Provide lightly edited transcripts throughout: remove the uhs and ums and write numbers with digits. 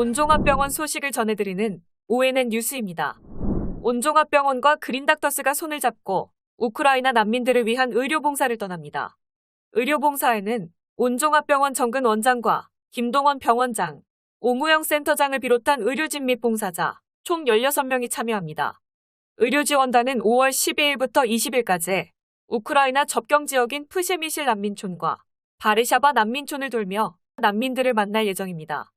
온종합병원 소식을 전해드리는 ONN 뉴스입니다. 온종합병원과 그린닥터스가 손을 잡고 우크라이나 난민들을 위한 의료봉사를 떠납니다. 의료봉사에는 온종합병원 정근 원장과 김동원 병원장, 오무영 센터장을 비롯한 의료진 및 봉사자 총 16명이 참여합니다. 의료지원단은 5월 12일부터 20일까지 우크라이나 접경 지역인 프셰미실 난민촌과 바르샤바 난민촌을 돌며 난민들을 만날 예정입니다.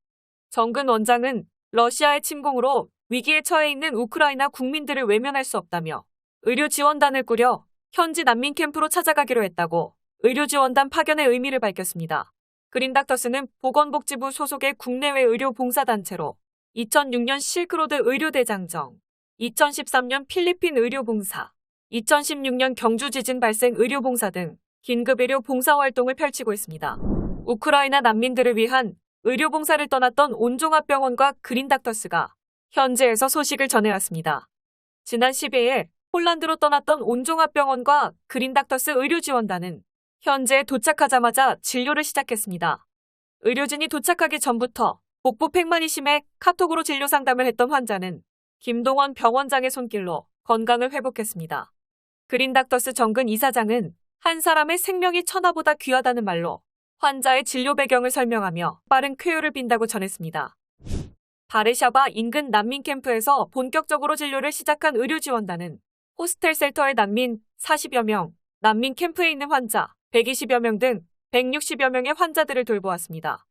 정근 원장은 러시아의 침공으로 위기에 처해 있는 우크라이나 국민들을 외면할 수 없다며 의료지원단을 꾸려 현지 난민 캠프로 찾아가기로 했다고 의료지원단 파견의 의미를 밝혔습니다. 그린닥터스는 보건복지부 소속의 국내외 의료봉사단체로 2006년 실크로드 의료대장정, 2013년 필리핀 의료봉사, 2016년 경주 지진 발생 의료봉사 등 긴급 의료 봉사활동을 펼치고 있습니다. 우크라이나 난민들을 위한 의료봉사를 떠났던 온종합병원과 그린닥터스가 현지에서 소식을 전해왔습니다. 지난 12일 폴란드로 떠났던 온종합병원과 그린닥터스 의료지원단은 현지에 도착하자마자 진료를 시작했습니다. 의료진이 도착하기 전부터 복부 팽만이 심해 카톡으로 진료 상담을 했던 환자는 김동원 병원장의 손길로 건강을 회복했습니다. 그린닥터스 정근 이사장은 한 사람의 생명이 천하보다 귀하다는 말로 환자의 진료 배경을 설명하며 빠른 쾌유를 빈다고 전했습니다. 바르샤바 인근 난민 캠프에서 본격적으로 진료를 시작한 의료지원단은 호스텔 셀터의 난민 40여 명, 난민 캠프에 있는 환자 120여 명 등 160여 명의 환자들을 돌보았습니다.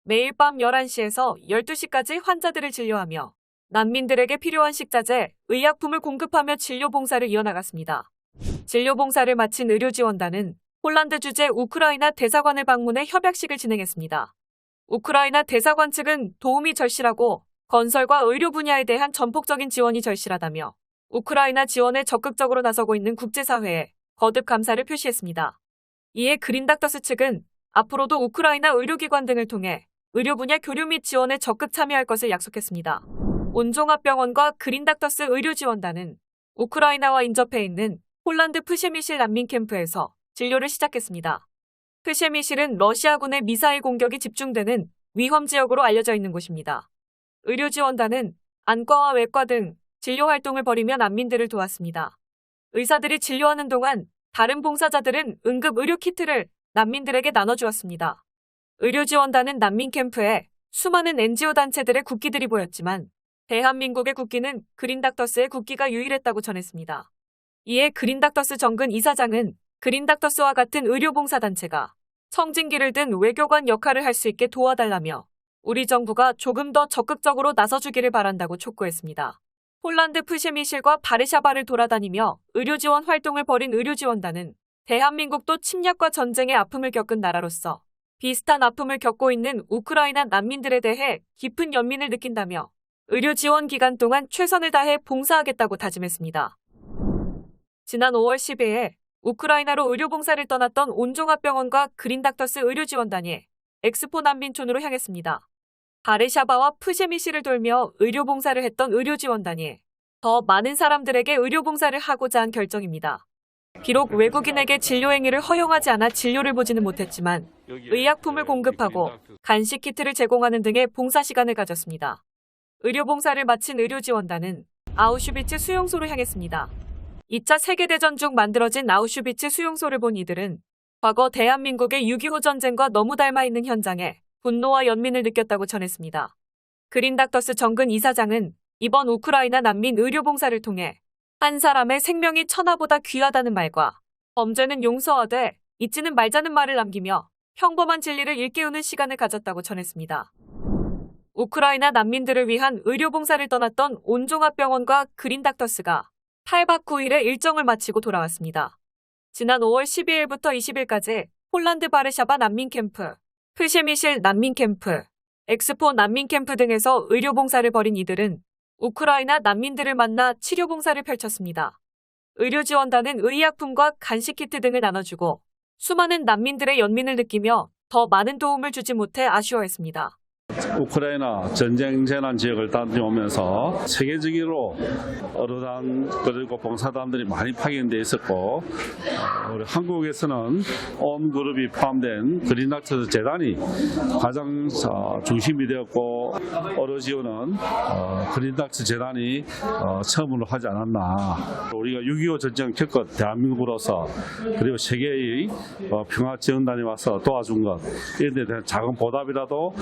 매일 밤 11시에서 12시까지 환자들을 진료하며 난민들에게 필요한 식자재, 의약품을 공급하며 진료 봉사를 이어나갔습니다. 진료 봉사를 마친 의료지원단은 폴란드 주재 우크라이나 대사관을 방문해 협약식을 진행했습니다. 우크라이나 대사관 측은 도움이 절실하고 건설과 의료 분야에 대한 전폭적인 지원이 절실하다며 우크라이나 지원에 적극적으로 나서고 있는 국제사회에 거듭 감사를 표시했습니다. 이에 그린닥터스 측은 앞으로도 우크라이나 의료기관 등을 통해 의료 분야 교류 및 지원에 적극 참여할 것을 약속했습니다. 온종합병원과 그린닥터스 의료지원단은 우크라이나와 인접해 있는 폴란드 프셰미실 난민 캠프에서 진료를 시작했습니다. 프셰미실은 러시아군의 미사일 공격이 집중되는 위험 지역으로 알려져 있는 곳입니다. 의료지원단은 안과와 외과 등 진료 활동을 벌이며 난민들을 도왔습니다. 의사들이 진료하는 동안 다른 봉사자들은 응급 의료 키트를 난민들에게 나눠주었습니다. 의료지원단은 난민 캠프에 수많은 NGO 단체들의 국기들이 보였지만 대한민국의 국기는 그린닥터스의 국기가 유일했다고 전했습니다. 이에 그린닥터스 정근 이사장은 그린닥터스와 같은 의료봉사단체가 청진기를 든 외교관 역할을 할 수 있게 도와달라며 우리 정부가 조금 더 적극적으로 나서주기를 바란다고 촉구했습니다. 폴란드 프셰미실과 바르샤바를 돌아다니며 의료지원 활동을 벌인 의료지원단은 대한민국도 침략과 전쟁의 아픔을 겪은 나라로서 비슷한 아픔을 겪고 있는 우크라이나 난민들에 대해 깊은 연민을 느낀다며 의료지원 기간 동안 최선을 다해 봉사하겠다고 다짐했습니다. 지난 5월 10일 우크라이나로 의료봉사를 떠났던 온종합병원과 그린닥터스 의료지원단이 엑스포 난민촌으로 향했습니다. 바르샤바와 프셰미시를 돌며 의료봉사를 했던 의료지원단이 더 많은 사람들에게 의료봉사를 하고자 한 결정입니다. 비록 외국인에게 진료 행위를 허용하지 않아 진료를 보지는 못했지만 의약품을 공급하고 간식 키트를 제공하는 등의 봉사 시간을 가졌습니다. 의료봉사를 마친 의료지원단은 아우슈비츠 수용소로 향했습니다. 2차 세계대전 중 만들어진 아우슈비츠 수용소를 본 이들은 과거 대한민국의 6.25 전쟁과 너무 닮아 있는 현장에 분노와 연민을 느꼈다고 전했습니다. 그린닥터스 정근 이사장은 이번 우크라이나 난민 의료봉사를 통해 한 사람의 생명이 천하보다 귀하다는 말과 범죄는 용서하되 잊지는 말자는 말을 남기며 평범한 진리를 일깨우는 시간을 가졌다고 전했습니다. 우크라이나 난민들을 위한 의료봉사를 떠났던 온종합병원과 그린닥터스가 8박 9일의 일정을 마치고 돌아왔습니다. 지난 5월 12일부터 20일까지 폴란드 바르샤바 난민캠프, 프셰미실 난민캠프, 엑스포 난민캠프 등에서 의료봉사를 벌인 이들은 우크라이나 난민들을 만나 치료봉사를 펼쳤습니다. 의료지원단은 의약품과 간식키트 등을 나눠주고 수많은 난민들의 연민을 느끼며 더 많은 도움을 주지 못해 아쉬워했습니다. 우크라이나 전쟁 재난 지역을 다녀오면서 세계적으로 어로단 그리고 봉사단들이 많이 파견되어 있었고 우리 한국에서는 온 그룹이 포함된 그린닥터 재단이 가장 중심이 되었고 어로지오는 그린닥터 재단이 처음으로 하지 않았나. 우리가 6.25 전쟁 겪은 대한민국으로서 그리고 세계의 평화 지원단이 와서 도와준 것 이런 데 대한 작은 보답이라도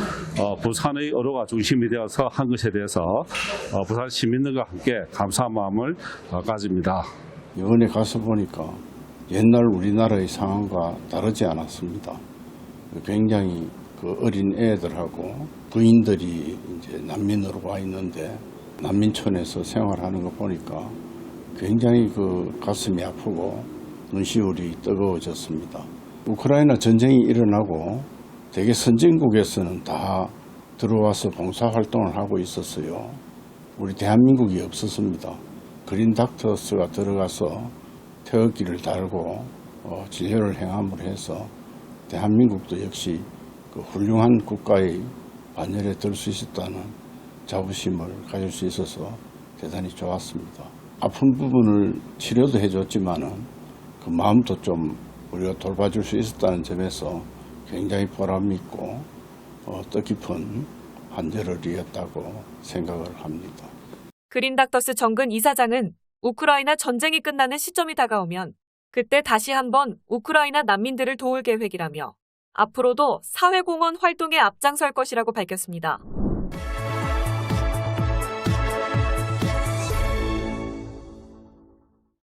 부산의 어로가 중심이 되어서 한 것에 대해서 부산 시민들과 함께 감사한 마음을 가집니다. 이번에 가서 보니까 옛날 우리나라의 상황과 다르지 않았습니다. 굉장히 그 어린 애들하고 부인들이 이제 난민으로 와 있는데 난민촌에서 생활하는 거 보니까 굉장히 그 가슴이 아프고 눈시울이 뜨거워졌습니다. 우크라이나 전쟁이 일어나고 대개 선진국에서는 다 들어와서 봉사활동을 하고 있었어요. 우리 대한민국이 없었습니다. 그린닥터스가 들어가서 태극기를 달고 진료를 행함으로 해서 대한민국도 역시 그 훌륭한 국가의 반열에 들 수 있었다는 자부심을 가질 수 있어서 대단히 좋았습니다. 아픈 부분을 치료도 해줬지만은 그 마음도 좀 우리가 돌봐줄 수 있었다는 점에서 굉장히 보람 있고 뜻깊은 한 절을 이었다고 생각을 합니다. 그린닥터스 정근 이사장은 우크라이나 전쟁이 끝나는 시점이 다가오면 그때 다시 한번 우크라이나 난민들을 도울 계획이라며 앞으로도 사회공헌 활동에 앞장설 것이라고 밝혔습니다.